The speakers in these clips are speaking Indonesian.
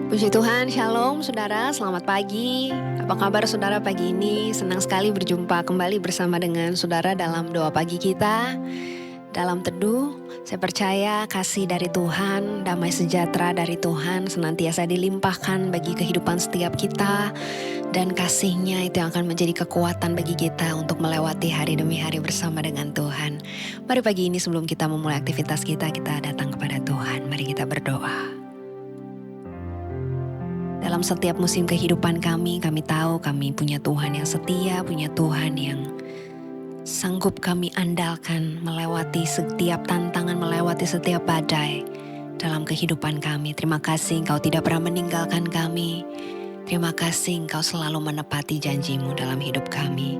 Puji Tuhan, Shalom saudara, selamat pagi. Apa kabar saudara pagi ini? Senang sekali berjumpa kembali bersama dengan saudara dalam doa pagi kita. Dalam teduh, saya percaya kasih dari Tuhan, damai sejahtera dari Tuhan senantiasa dilimpahkan bagi kehidupan setiap kita. Dan kasih-Nya itu yang akan menjadi kekuatan bagi kita untuk melewati hari demi hari bersama dengan Tuhan. Mari pagi ini sebelum kita memulai aktivitas kita datang kepada Tuhan. Mari kita berdoa. Dalam setiap musim kehidupan kami tahu kami punya Tuhan yang setia, punya Tuhan yang sanggup kami andalkan melewati setiap tantangan, melewati setiap badai dalam kehidupan kami. Terima kasih Engkau tidak pernah meninggalkan kami. Terima kasih Engkau selalu menepati janji-Mu dalam hidup kami.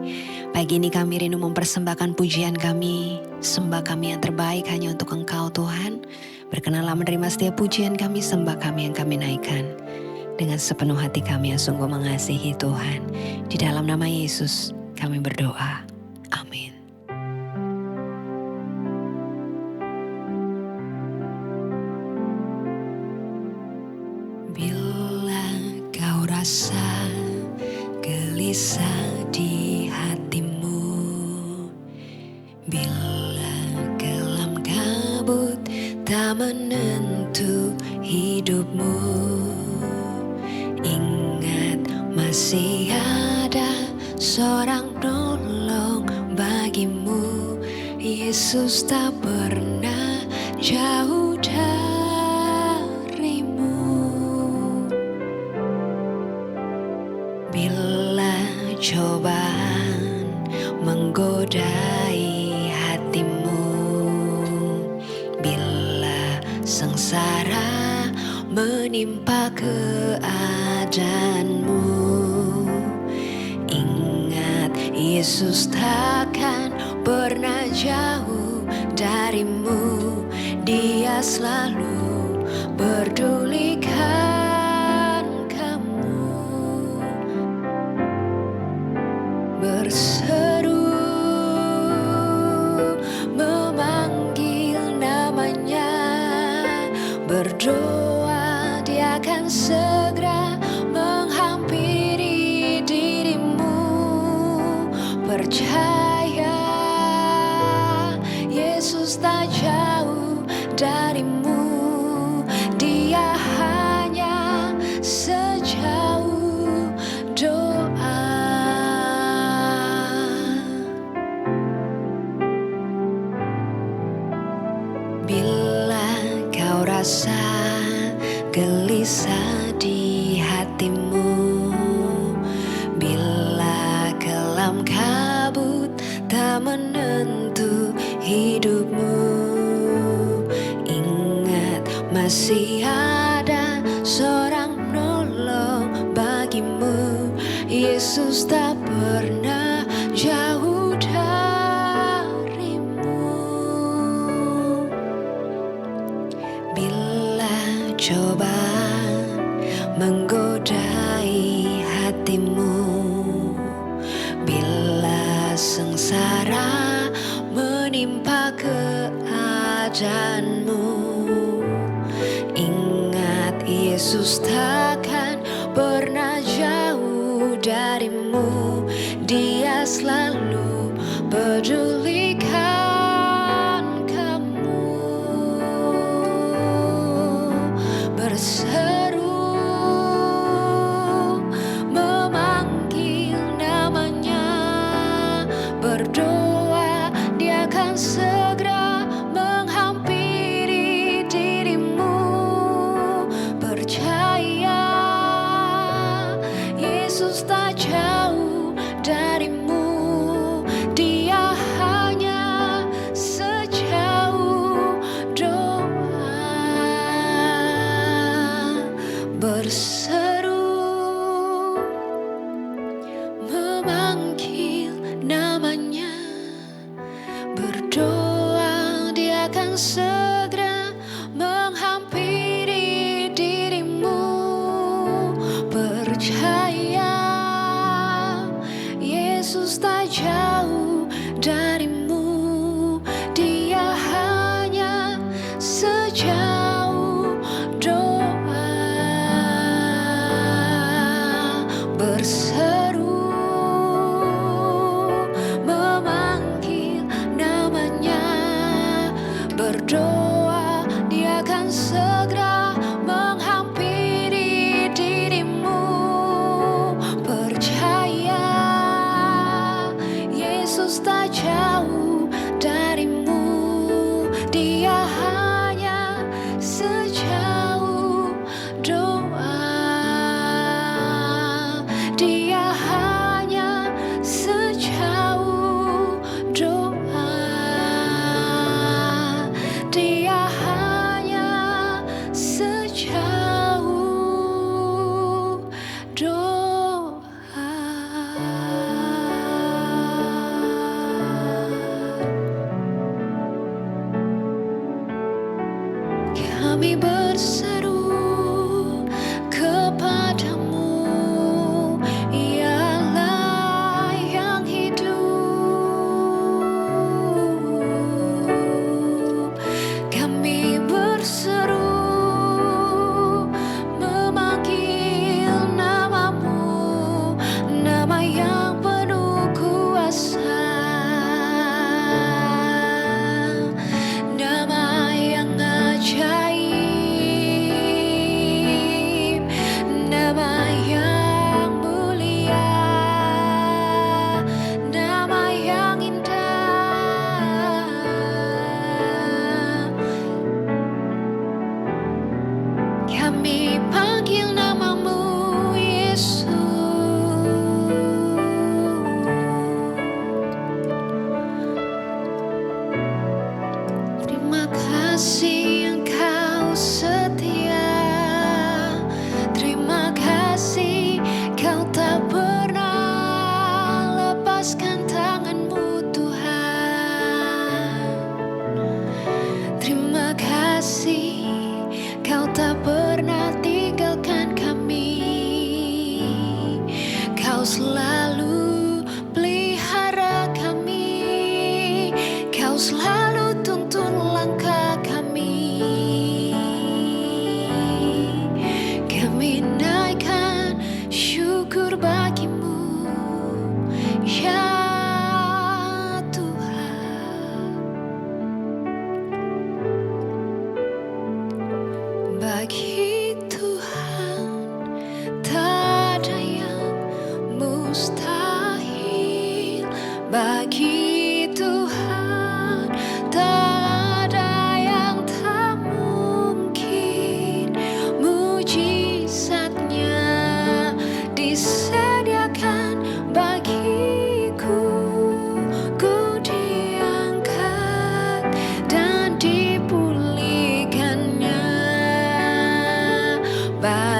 Pagi ini kami rindu mempersembahkan pujian kami, sembah kami yang terbaik hanya untuk Engkau Tuhan. Berkenanlah menerima setiap pujian kami, sembah kami yang kami naikkan. Dengan sepenuh hati kami yang sungguh mengasihi Tuhan. Di dalam nama Yesus kami berdoa. Amin. Bila kau rasa gelisah di hatimu, bila kelam kabut tak menentu hidupmu, ingat masih ada seorang penolong bagimu. Yesus tak pernah jauh darimu. Bila cobaan menggodai hatimu, bila sengsara menimpa keadaanmu, ingat Yesus takkan pernah jauh darimu. Dia selalu pedulikan kamu, berseru memanggil namanya, berdoa Dia akan segera menghampiri dirimu. Percaya Yesus tak jauh darimu. Dia hanya sejauh doa. Bila kau rasa gelisah di hatimu, bila kelam kabut tak menentu hidupmu, ingat masih ada seorang penolong bagimu. Yesus tak pernah jauh darimu. Bila cobaan menggodai hatimu, bila sengsara menimpa keadaanmu, ingat Yesus takkan pernah jauh darimu. Dia selalu pedulikan kamu, berseru memanggil namanya, berdoa Dia akan segera menghampiri dirimu. Percaya Yesus tak jauh darimu. Dia hanya sejauh doa.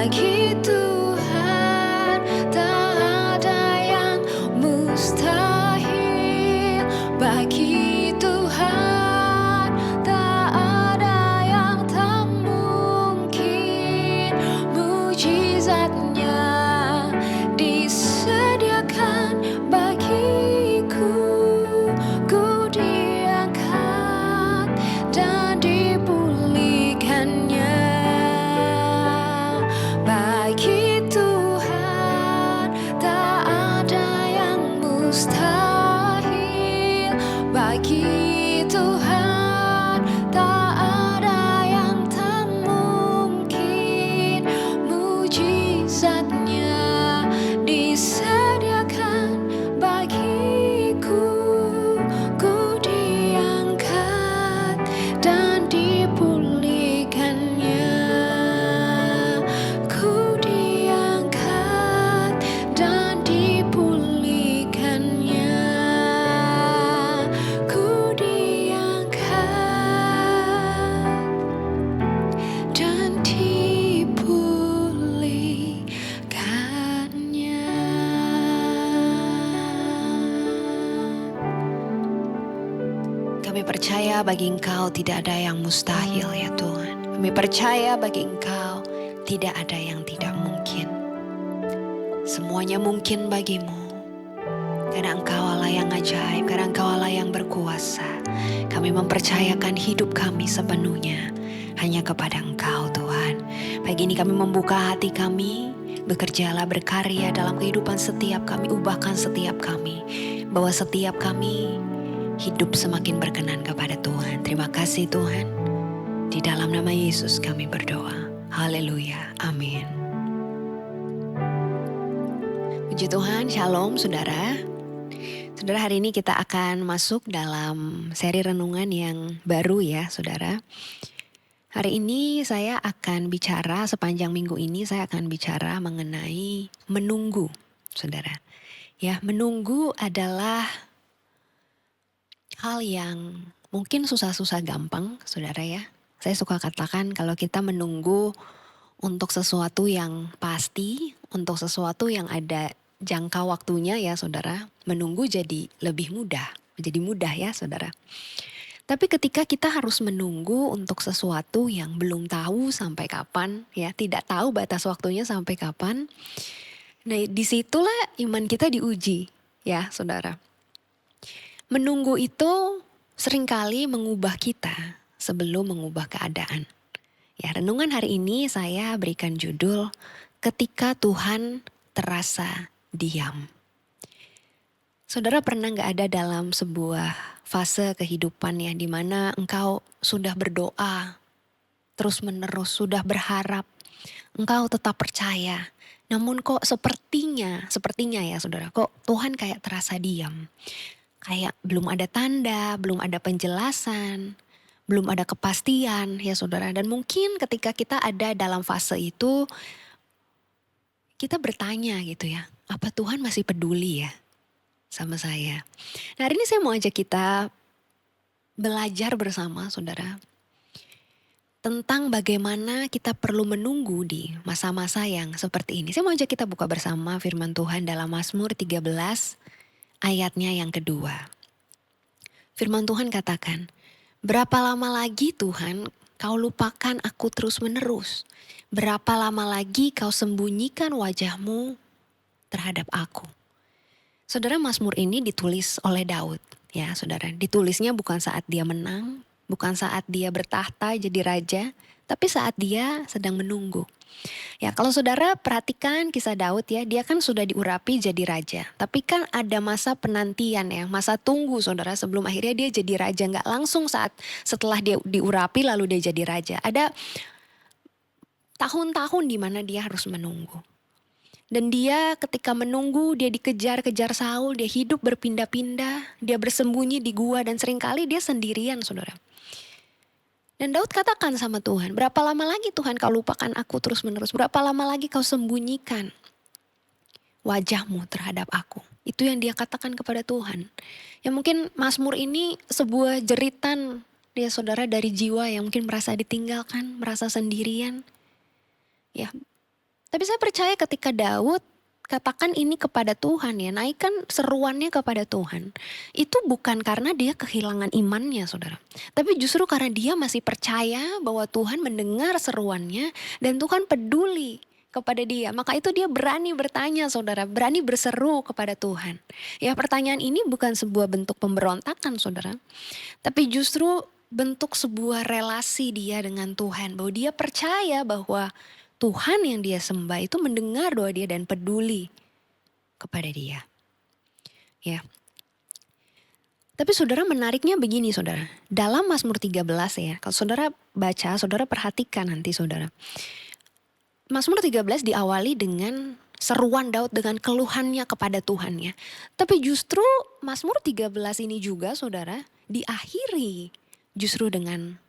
Bagi Tuhan tak ada yang mustahil. Bagi Tuhan tak ada yang tak mungkin. Mujizatnya disediakan bagiku. Ku diangkat dan dipulihkannya. Bagi Tuhan tak ada yang mustahil. Bagi Tuhan tak ada yang tak mungkin. Mujizatnya disediakan bagiku. Ku diangkat dan dipulihkannya. Ku diangkat dan dipulihkannya. Ku diangkat dan dipulihkannya. Kami percaya bagi Engkau tidak ada yang mustahil ya Tuhan. Kami percaya bagi Engkau tidak ada yang tidak mungkin. Semuanya mungkin bagimu. Karena Engkau Allah yang ajaib, karena Engkau Allah yang berkuasa. Kami mempercayakan hidup kami sepenuhnya hanya kepada Engkau Tuhan. Pagi ini kami membuka hati kami, bekerjalah berkarya dalam kehidupan setiap kami, ubahkan setiap kami. Bahwa setiap kami hidup semakin berkenan kepada Tuhan. Terima kasih Tuhan. Di dalam nama Yesus kami berdoa. Haleluya. Amin. Puji Tuhan, shalom saudara. Saudara, hari ini kita akan masuk dalam seri renungan yang baru ya saudara. Hari ini saya akan bicara, sepanjang minggu ini saya akan bicara mengenai menunggu saudara. Ya, menunggu adalah hal yang mungkin susah-susah gampang saudara ya. Saya suka katakan kalau kita menunggu untuk sesuatu yang pasti, untuk sesuatu yang ada jangka waktunya ya saudara, menunggu jadi lebih mudah, menjadi mudah ya saudara. Tapi ketika kita harus menunggu untuk sesuatu yang belum tahu sampai kapan ya, tidak tahu batas waktunya sampai kapan, nah disitulah iman kita diuji ya saudara. Menunggu itu seringkali mengubah kita sebelum mengubah keadaan. Ya, renungan hari ini saya berikan judul Ketika Tuhan Terasa Diam. Saudara pernah gak ada dalam sebuah fase kehidupan ya, di mana engkau sudah berdoa terus menerus, sudah berharap, engkau tetap percaya. Namun kok sepertinya ya saudara, kok Tuhan kayak terasa diam. Kayak belum ada tanda, belum ada penjelasan, belum ada kepastian ya saudara. Dan mungkin ketika kita ada dalam fase itu, kita bertanya gitu ya, apa Tuhan masih peduli ya sama saya? Nah hari ini saya mau ajak kita belajar bersama saudara, tentang bagaimana kita perlu menunggu di masa-masa yang seperti ini. Saya mau ajak kita buka bersama firman Tuhan dalam Mazmur 13 ayatnya yang kedua. Firman Tuhan katakan, berapa lama lagi Tuhan kau lupakan aku terus menerus? Berapa lama lagi kau sembunyikan wajahmu terhadap aku? Saudara, Mazmur ini ditulis oleh Daud. Ya saudara, ditulisnya bukan saat dia menang, bukan saat dia bertahta jadi raja, tapi saat dia sedang menunggu. Ya kalau saudara perhatikan kisah Daud ya, dia kan sudah diurapi jadi raja. Tapi kan ada masa penantian ya, masa tunggu saudara sebelum akhirnya dia jadi raja. Gak langsung setelah dia diurapi lalu dia jadi raja. Ada tahun-tahun di mana dia harus menunggu. Dan dia ketika menunggu, dia dikejar-kejar Saul, dia hidup berpindah-pindah, dia bersembunyi di gua dan seringkali dia sendirian saudara. Dan Daud katakan sama Tuhan, berapa lama lagi Tuhan kau lupakan aku terus menerus? Berapa lama lagi kau sembunyikan wajahmu terhadap aku? Itu yang dia katakan kepada Tuhan. Ya mungkin Mazmur ini sebuah jeritan dia saudara dari jiwa yang mungkin merasa ditinggalkan, merasa sendirian. Ya Tapi saya percaya ketika Daud katakan ini kepada Tuhan ya, naikkan seruannya kepada Tuhan. Itu bukan karena dia kehilangan imannya saudara. Tapi justru karena dia masih percaya bahwa Tuhan mendengar seruannya dan Tuhan peduli kepada dia. Maka itu dia berani bertanya saudara, berani berseru kepada Tuhan. Ya pertanyaan ini bukan sebuah bentuk pemberontakan saudara. Tapi justru bentuk sebuah relasi dia dengan Tuhan. Bahwa dia percaya bahwa Tuhan yang dia sembah itu mendengar doa dia dan peduli kepada dia. Ya. Tapi saudara menariknya begini saudara. Dalam Mazmur 13 ya. Kalau saudara baca, saudara perhatikan nanti saudara. Mazmur 13 diawali dengan seruan Daud dengan keluhannya kepada Tuhannya. Tapi justru Mazmur 13 ini juga saudara diakhiri justru dengan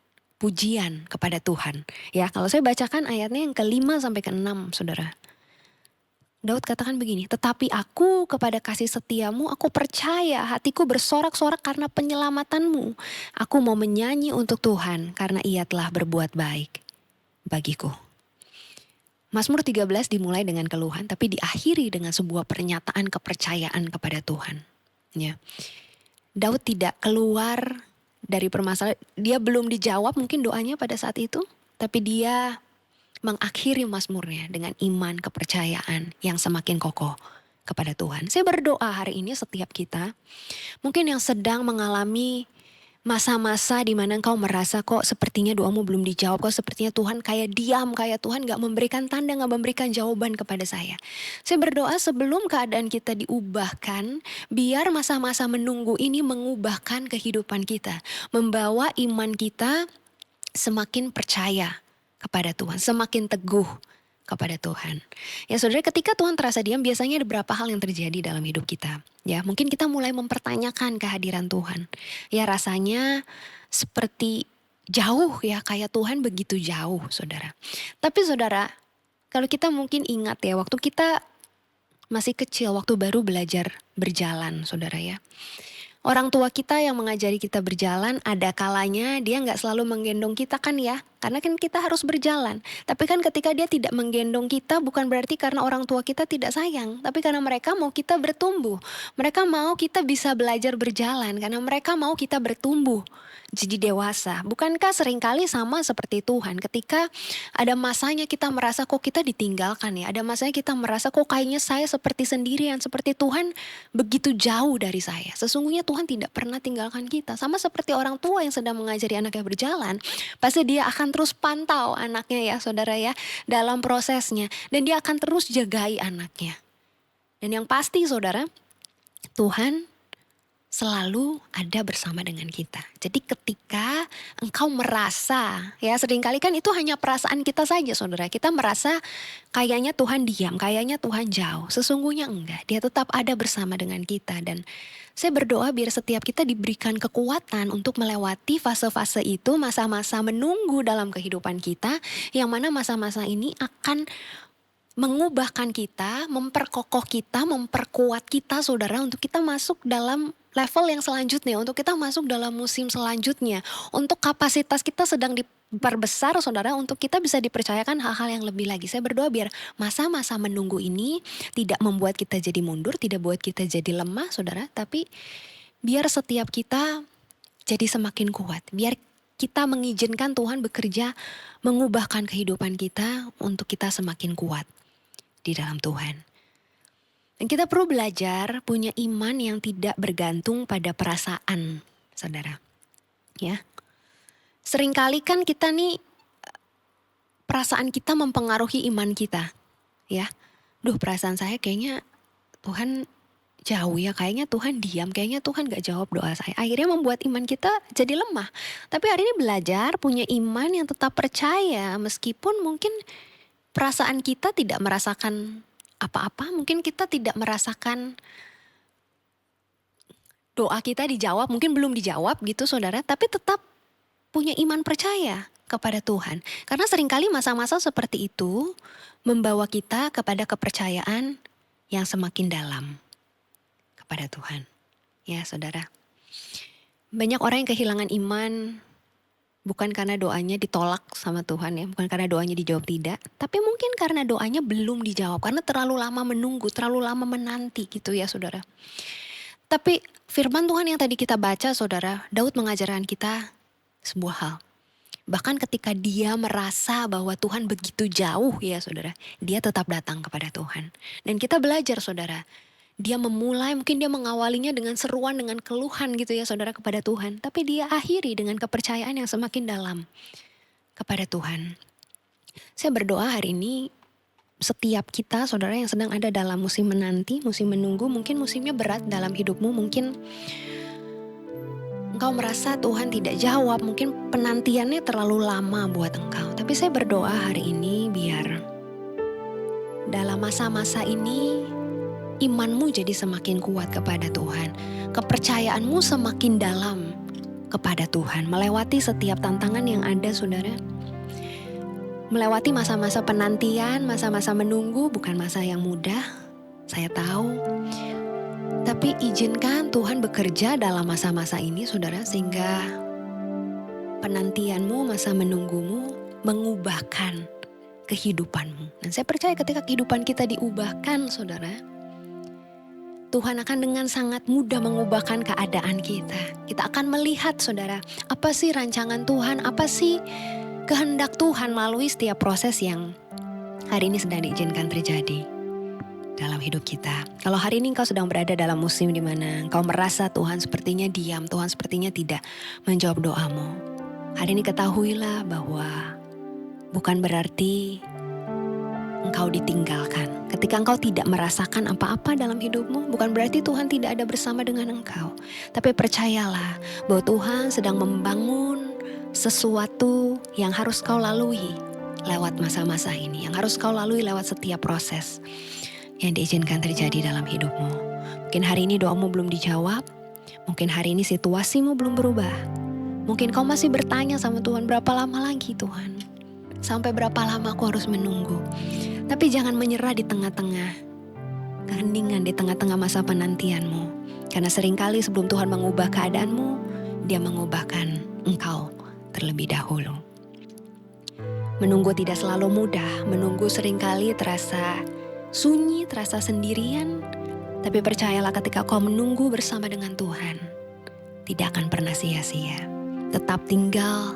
pujian kepada Tuhan. Ya, kalau saya bacakan ayatnya yang ke-5 sampai ke-6, saudara. Daud katakan begini, tetapi aku kepada kasih setiamu, aku percaya hatiku bersorak-sorak karena penyelamatanmu. Aku mau menyanyi untuk Tuhan karena ia telah berbuat baik bagiku. Mazmur 13 dimulai dengan keluhan, tapi diakhiri dengan sebuah pernyataan kepercayaan kepada Tuhan. Ya. Daud tidak keluar dari permasalahan, dia belum dijawab mungkin doanya pada saat itu, tapi dia mengakhiri mazmurnya dengan iman kepercayaan yang semakin kokoh kepada Tuhan. Saya berdoa hari ini setiap kita, mungkin yang sedang mengalami masa-masa di mana engkau merasa kok sepertinya doamu belum dijawab, kok sepertinya Tuhan kayak diam, kayak Tuhan gak memberikan tanda, gak memberikan jawaban kepada saya. Saya berdoa sebelum keadaan kita diubahkan, biar masa-masa menunggu ini mengubahkan kehidupan kita. Membawa iman kita semakin percaya kepada Tuhan, semakin teguh kepada Tuhan. Ya saudara, ketika Tuhan terasa diam, biasanya ada beberapa hal yang terjadi dalam hidup kita. Ya, mungkin kita mulai mempertanyakan kehadiran Tuhan. Ya rasanya seperti jauh ya, kayak Tuhan begitu jauh saudara. Tapi saudara, kalau kita mungkin ingat ya, waktu kita masih kecil, waktu baru belajar berjalan saudara ya. Orang tua kita yang mengajari kita berjalan, ada kalanya dia gak selalu menggendong kita kan ya. Karena kan kita harus berjalan. Tapi kan ketika dia tidak menggendong kita bukan berarti karena orang tua kita tidak sayang. Tapi karena mereka mau kita bertumbuh. Mereka mau kita bisa belajar berjalan. Karena mereka mau kita bertumbuh jadi dewasa. Bukankah seringkali sama seperti Tuhan, ketika ada masanya kita merasa kok kita ditinggalkan ya. Ada masanya kita merasa kok kayaknya saya seperti sendirian, seperti Tuhan begitu jauh dari saya. Sesungguhnya Tuhan tidak pernah tinggalkan kita. Sama seperti orang tua yang sedang mengajari anaknya berjalan, pasti dia akan terus pantau anaknya ya saudara ya, dalam prosesnya. Dan dia akan terus jagai anaknya. Dan yang pasti saudara, Tuhan selalu ada bersama dengan kita. Jadi ketika engkau merasa, ya seringkali kan itu hanya perasaan kita saja saudara. Kita merasa kayaknya Tuhan diam, kayaknya Tuhan jauh. Sesungguhnya enggak, dia tetap ada bersama dengan kita. Dan saya berdoa biar setiap kita diberikan kekuatan untuk melewati fase-fase itu, masa-masa menunggu dalam kehidupan kita, yang mana masa-masa ini akan mengubahkan kita, memperkokoh kita, memperkuat kita saudara, untuk kita masuk dalam level yang selanjutnya, untuk kita masuk dalam musim selanjutnya, untuk kapasitas kita sedang diperbesar saudara, untuk kita bisa dipercayakan hal-hal yang lebih lagi. Saya berdoa biar masa-masa menunggu ini tidak membuat kita jadi mundur, tidak buat kita jadi lemah saudara, tapi biar setiap kita jadi semakin kuat, biar kita mengizinkan Tuhan bekerja mengubahkan kehidupan kita untuk kita semakin kuat di dalam Tuhan. Dan kita perlu belajar punya iman yang tidak bergantung pada perasaan, saudara. Ya, seringkali kan kita nih, perasaan kita mempengaruhi iman kita. Ya, perasaan saya kayaknya Tuhan jauh ya, kayaknya Tuhan diam, kayaknya Tuhan gak jawab doa saya. Akhirnya membuat iman kita jadi lemah. Tapi hari ini belajar punya iman yang tetap percaya, meskipun mungkin perasaan kita tidak merasakan apa-apa, mungkin kita tidak merasakan doa kita dijawab, mungkin belum dijawab gitu saudara, tapi tetap punya iman percaya kepada Tuhan. Karena seringkali masa-masa seperti itu membawa kita kepada kepercayaan yang semakin dalam kepada Tuhan. Ya saudara, banyak orang yang kehilangan iman Bukan karena doanya ditolak sama Tuhan ya, bukan karena doanya dijawab tidak, tapi mungkin karena doanya belum dijawab, karena terlalu lama menunggu, terlalu lama menanti gitu ya saudara. Tapi firman Tuhan yang tadi kita baca saudara, Daud mengajarkan kita sebuah hal. Bahkan ketika dia merasa bahwa Tuhan begitu jauh ya saudara, dia tetap datang kepada Tuhan. Dan kita belajar saudara, dia memulai, mungkin dia mengawalinya dengan seruan, dengan keluhan gitu ya saudara kepada Tuhan. Tapi dia akhiri dengan kepercayaan yang semakin dalam kepada Tuhan. Saya berdoa hari ini setiap kita saudara yang sedang ada dalam musim menanti, musim menunggu, mungkin musimnya berat dalam hidupmu, mungkin engkau merasa Tuhan tidak jawab, mungkin penantiannya terlalu lama buat engkau. Tapi saya berdoa hari ini biar dalam masa-masa ini imanmu jadi semakin kuat kepada Tuhan. Kepercayaanmu semakin dalam kepada Tuhan. Melewati setiap tantangan yang ada saudara. Melewati masa-masa penantian, masa-masa menunggu bukan masa yang mudah. Saya tahu. Tapi izinkan Tuhan bekerja dalam masa-masa ini saudara. Sehingga penantianmu, masa menunggumu mengubahkan kehidupanmu. Dan saya percaya ketika kehidupan kita diubahkan saudara, Tuhan akan dengan sangat mudah mengubahkan keadaan kita. Kita akan melihat saudara, apa sih rancangan Tuhan, apa sih kehendak Tuhan melalui setiap proses yang hari ini sedang diizinkan terjadi dalam hidup kita. Kalau hari ini engkau sedang berada dalam musim di mana engkau merasa Tuhan sepertinya diam, Tuhan sepertinya tidak menjawab doamu. Hari ini ketahuilah bahwa bukan berarti engkau ditinggalkan. Ketika engkau tidak merasakan apa-apa dalam hidupmu, bukan berarti Tuhan tidak ada bersama dengan engkau. Tapi percayalah bahwa Tuhan sedang membangun sesuatu yang harus kau lalui lewat masa-masa ini. Yang harus kau lalui lewat setiap proses yang diizinkan terjadi dalam hidupmu. Mungkin hari ini doamu belum dijawab. Mungkin hari ini situasimu belum berubah. Mungkin kau masih bertanya sama Tuhan, berapa lama lagi Tuhan? Sampai berapa lama aku harus menunggu? Tapi jangan menyerah di tengah-tengah keheningan, di tengah-tengah masa penantianmu. Karena seringkali sebelum Tuhan mengubah keadaanmu, Dia mengubahkan engkau terlebih dahulu. Menunggu tidak selalu mudah, menunggu seringkali terasa sunyi, terasa sendirian. Tapi percayalah ketika kau menunggu bersama dengan Tuhan, tidak akan pernah sia-sia. Tetap tinggal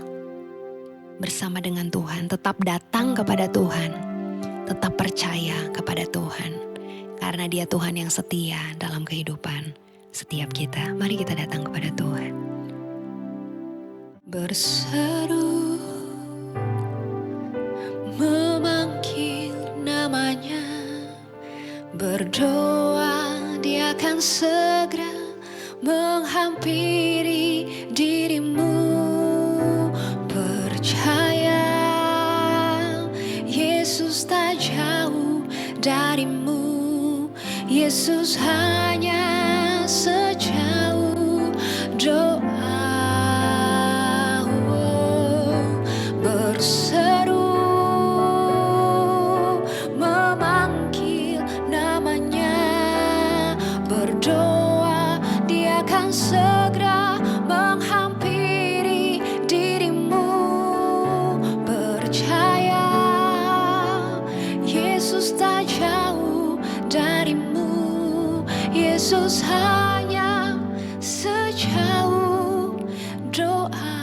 bersama dengan Tuhan, tetap datang kepada Tuhan. Tetap percaya kepada Tuhan. Karena Dia Tuhan yang setia dalam kehidupan setiap kita. Mari kita datang kepada Tuhan. Berseru, memanggil namanya. Berdoa Dia akan segera menghampiri dirimu. Percaya Yesus tak jauh darimu. Yesus hanya sejauh doa. Berseru, memanggil namanya. Berdoa Dia akan segera menghampiri dirimu. Percaya Yesus tak jauh darimu. Yesus hanya sejauh doa.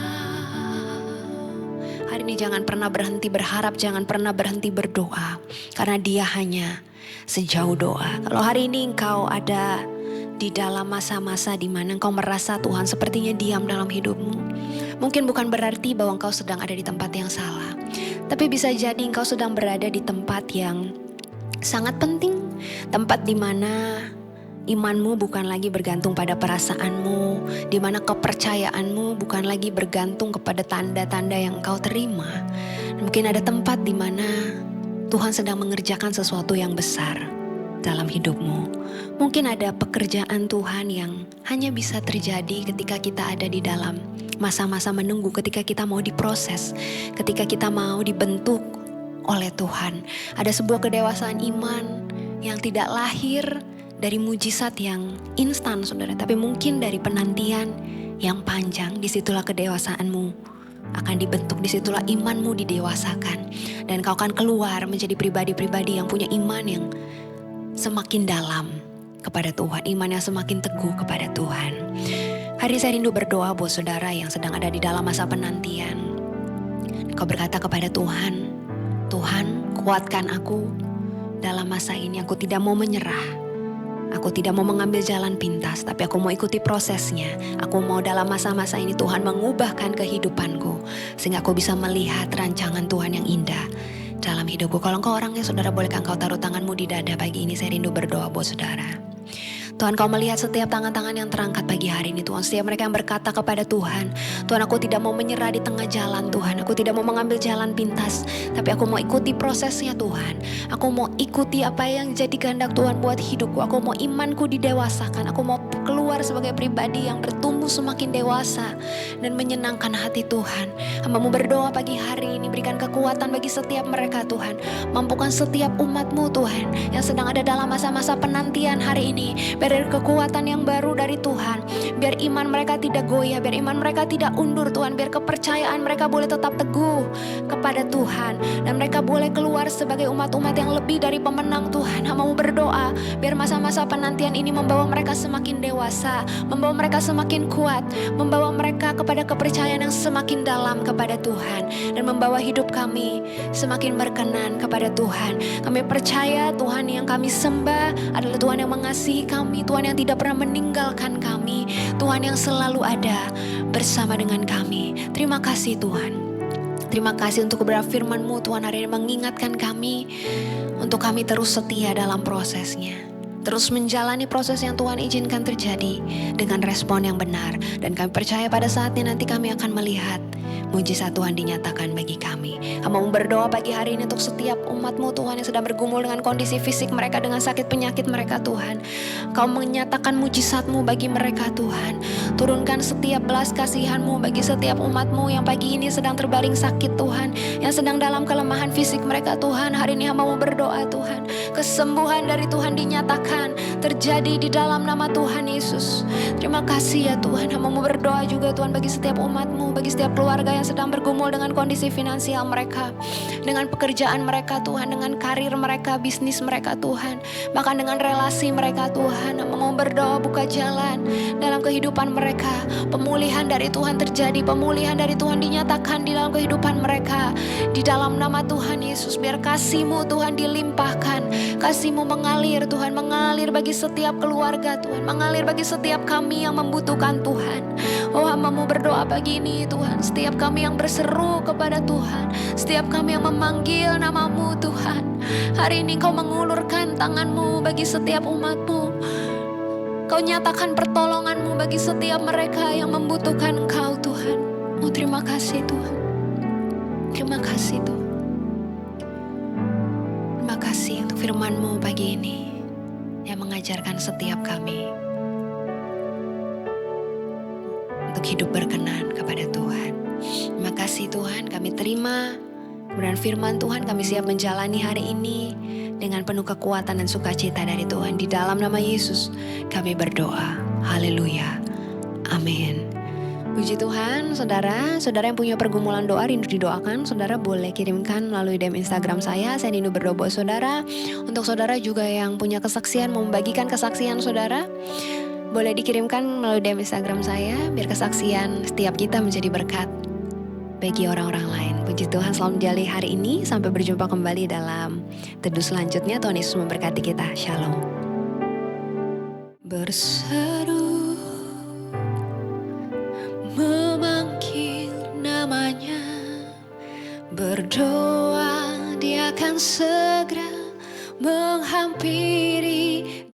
Hari ini jangan pernah berhenti berharap, jangan pernah berhenti berdoa. Karena Dia hanya sejauh doa. Kalau hari ini engkau ada di dalam masa-masa di mana engkau merasa Tuhan sepertinya diam dalam hidupmu, mungkin bukan berarti bahwa engkau sedang ada di tempat yang salah. Tapi bisa jadi engkau sedang berada di tempat yang sangat penting. Tempat di mana imanmu bukan lagi bergantung pada perasaanmu. Di mana kepercayaanmu bukan lagi bergantung kepada tanda-tanda yang engkau terima. Mungkin ada tempat di mana Tuhan sedang mengerjakan sesuatu yang besar dalam hidupmu. Mungkin ada pekerjaan Tuhan yang hanya bisa terjadi ketika kita ada di dalam masa-masa menunggu, ketika kita mau diproses, ketika kita mau dibentuk oleh Tuhan. Ada sebuah kedewasaan iman yang tidak lahir dari mujizat yang instan saudara, tapi mungkin dari penantian yang panjang. Disitulah kedewasaanmu akan dibentuk, disitulah imanmu didewasakan. Dan kau akan keluar menjadi pribadi-pribadi yang punya iman yang semakin dalam kepada Tuhan, iman yang semakin teguh kepada Tuhan. Hari ini saya rindu berdoa buat saudara yang sedang ada di dalam masa penantian. Kau berkata kepada Tuhan, Tuhan kuatkan aku dalam masa ini, aku tidak mau menyerah. Aku tidak mau mengambil jalan pintas, tapi aku mau ikuti prosesnya. Aku mau dalam masa-masa ini Tuhan mengubahkan kehidupanku, sehingga aku bisa melihat rancangan Tuhan yang indah dalam hidupku. Kalau engkau orangnya, saudara, bolehkah engkau taruh tanganmu di dada pagi ini? Saya rindu berdoa buat saudara. Tuhan, kau melihat setiap tangan-tangan yang terangkat pagi hari ini, Tuhan. Setiap mereka yang berkata kepada Tuhan, Tuhan, aku tidak mau menyerah di tengah jalan, Tuhan. Aku tidak mau mengambil jalan pintas, tapi aku mau ikuti prosesnya, Tuhan. Aku mau ikuti apa yang jadi kehendak Tuhan buat hidupku. Aku mau imanku didewasakan. Aku mau keluar sebagai pribadi yang bertumbuh semakin dewasa dan menyenangkan hati Tuhan. Hamba-Mu berdoa pagi hari ini, berikan kekuatan bagi setiap mereka, Tuhan. Mampukan setiap umat-Mu, Tuhan, yang sedang ada dalam masa-masa penantian hari ini. Biar kekuatan yang baru dari Tuhan. Biar iman mereka tidak goyah, biar iman mereka tidak undur, Tuhan. Biar kepercayaan mereka boleh tetap teguh kepada Tuhan. Dan mereka boleh keluar sebagai umat-umat yang lebih dari pemenang, Tuhan. Hamba-Mu berdoa, biar masa-masa penantian ini membawa mereka semakin dewasa, membawa mereka semakin kuat, membawa mereka kepada kepercayaan yang semakin dalam kepada Tuhan. Dan membawa hidup kami semakin berkenan kepada Tuhan. Kami percaya Tuhan yang kami sembah adalah Tuhan yang mengasihi kami, Tuhan yang tidak pernah meninggalkan kami, Tuhan yang selalu ada bersama dengan kami. Terima kasih Tuhan. Terima kasih untuk kebenaran firman-Mu, Tuhan, hari ini mengingatkan kami untuk kami terus setia dalam prosesnya. Terus menjalani proses yang Tuhan izinkan terjadi dengan respon yang benar. Dan kami percaya pada saatnya nanti kami akan melihat mujizat Tuhan dinyatakan bagi kami. Hamba-Mu berdoa pagi hari ini untuk setiap umat-Mu, Tuhan, yang sedang bergumul dengan kondisi fisik mereka, dengan sakit penyakit mereka, Tuhan. Kau menyatakan mujizat-Mu bagi mereka, Tuhan. Turunkan setiap belas kasihan-Mu bagi setiap umat-Mu yang pagi ini sedang terbaring sakit, Tuhan, yang sedang dalam kelemahan fisik mereka, Tuhan. Hari ini hamba-Mu berdoa, Tuhan, kesembuhan dari Tuhan dinyatakan terjadi di dalam nama Tuhan Yesus. Terima kasih ya Tuhan. Hamba-Mu berdoa juga, Tuhan, bagi setiap umat-Mu, bagi setiap keluarga yang sedang bergumul dengan kondisi finansial mereka, dengan pekerjaan mereka, Tuhan, dengan karir mereka, bisnis mereka, Tuhan, bahkan dengan relasi mereka, Tuhan. Hamba-Mu berdoa buka jalan dalam kehidupan mereka. Pemulihan dari Tuhan terjadi, pemulihan dari Tuhan dinyatakan di dalam kehidupan mereka, di dalam nama Tuhan Yesus. Biar kasih-Mu, Tuhan, dilimpahkan, kasih-Mu mengalir, Tuhan, mengalir bagi setiap keluarga, Tuhan, mengalir bagi setiap kami yang membutuhkan Tuhan. Oh, hamba-Mu berdoa pagi ini, Tuhan, setiap kami yang berseru kepada Tuhan, setiap kami yang memanggil nama-Mu, Tuhan, hari ini Kau mengulurkan tangan-Mu bagi setiap umat-Mu. Kau nyatakan pertolongan-Mu bagi setiap mereka yang membutuhkan Engkau, Tuhan. Oh, terima kasih Tuhan. Terima kasih Tuhan. Terima kasih untuk firman-Mu pagi ini yang mengajarkan setiap kami untuk hidup berkenan kepada Tuhan. Terima kasih Tuhan, kami terima kebenaran firman Tuhan, kami siap menjalani hari ini dengan penuh kekuatan dan sukacita dari Tuhan. Di dalam nama Yesus kami berdoa. Haleluya. Amin. Puji Tuhan, saudara yang punya pergumulan doa rindu didoakan, saudara boleh kirimkan melalui DM Instagram saya rindu berdoa buat saudara. Untuk saudara juga yang punya kesaksian, mau membagikan kesaksian saudara, boleh dikirimkan melalui DM Instagram saya, biar kesaksian setiap kita menjadi berkat bagi orang-orang lain. Puji Tuhan, selamat menjalani hari ini. Sampai berjumpa kembali dalam teduh selanjutnya. Tuhan Yesus memberkati kita. Shalom. Berseru, memanggil namanya, berdoa, Dia akan segera menghampiri